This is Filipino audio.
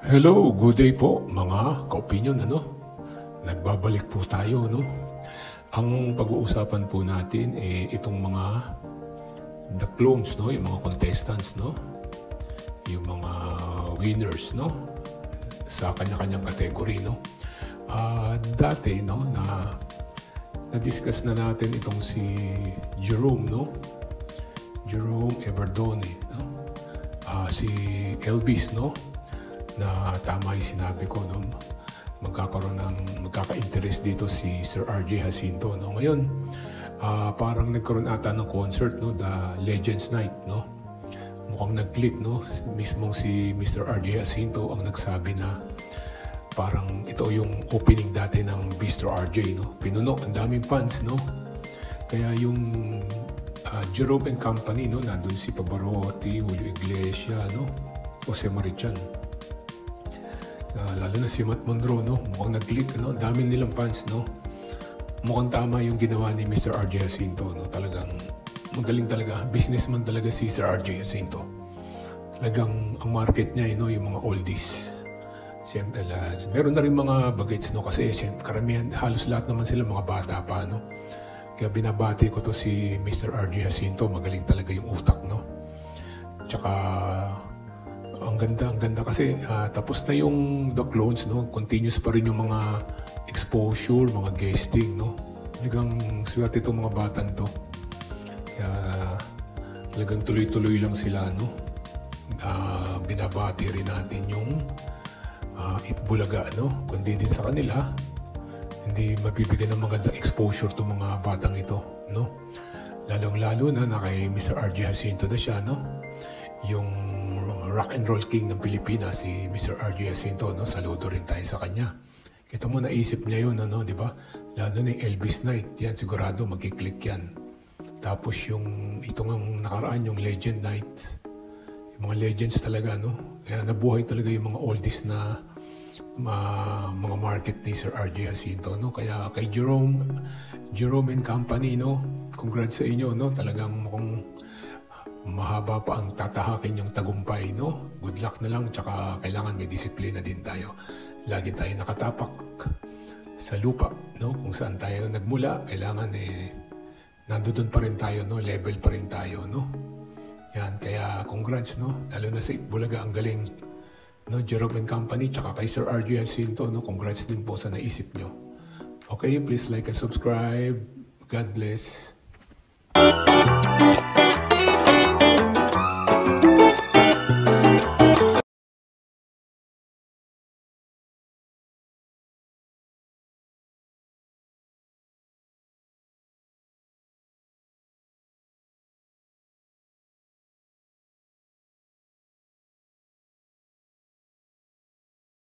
Hello, good day po mga ka-opinion, Nagbabalik po tayo, Ang pag-uusapan po natin itong mga the clones, yung mga contestants, Yung mga winners, Sa kanya-kanyang category, Dati, na-discuss na natin itong si Jerome, Jerome Everdone, si Elvis, na tama yung sinabi ko, magkaka-interest dito si Sir RJ Jacinto, Ngayon, parang nagkaroon ata ng concert, The Legends Night, Mukhang nag-click, Mismo si Mr. RJ Jacinto ang nagsabi na parang ito yung opening dati ng Bistro RJ, Pinuno, ang daming fans, Kaya yung Jerome and Company, nandun si Pavarotti, Julio Iglesias, Jose Marichan. Lalo na si Matt Monroe, mukhang nag-click, dami nilang fans, Mukhang tama yung ginawa ni Mr. RJ Jacinto, Talagang magaling talaga, businessman talaga si Sir RJ Jacinto. Talagang ang market niya, yung mga oldies. Siyempre, meron na rin mga bagets, kasi siyempre, karamihan, halos lahat naman sila mga bata pa, Kaya binabati ko to si Mr. RJ Jacinto, magaling talaga yung utak, Tsaka, ang ganda kasi tapos na yung The Clones, continuous pa rin yung mga exposure, mga guesting, Talagang swerte itong mga batang to. Kaya talagang tuloy-tuloy lang sila, binabati rin natin yung Itbulaga, kundi din sa kanila, hindi mabibigyan ng magandang exposure itong mga batang ito, Lalong-lalo na kay Mr. RJ Jacinto na siya, Yung rock and roll king ng Pilipinas, si Mr. RJ Jacinto, saludo rin tayo sa kanya. Kita mo, naisip niya yun, di ba? Lalo na yung Elvis Night, yan sigurado magkiklik yan. Tapos yung itong nakaraan, yung Legend Night, yung mga legends talaga, Kaya nabuhay talaga yung mga oldies na mga market ni Sir RJ Jacinto, Kaya kay Jerome and Company, congrats sa inyo, Talagang mukhang mahaba pa ang tatahakin yung tagumpay, Good luck na lang, tsaka kailangan may disiplina din tayo. Lagi tayo nakatapak sa lupa, Kung saan tayo nagmula, kailangan nandoon pa rin tayo, Level pa rin tayo, Yan, kaya congrats, Lalo na sa Itbulaga, ang galing, Jerome and Company, tsaka kay Sir RJ Jacinto, Congrats din po sa naisip nyo. Okay, please like and subscribe. God bless.